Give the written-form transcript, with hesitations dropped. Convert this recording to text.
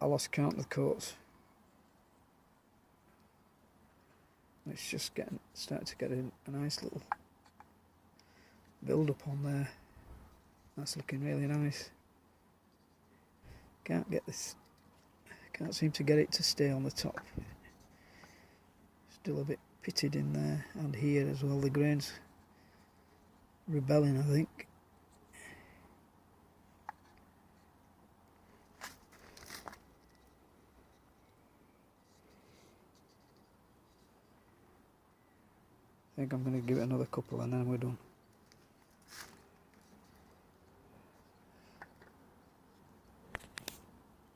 lost count of the coats. It's just starting to get a nice little build up on there. That's looking really nice. Can't seem to get it to stay on the top. Still a bit pitted in there, and here as well. The grain's rebelling, I think. I think I'm going to give it another couple and then we're done.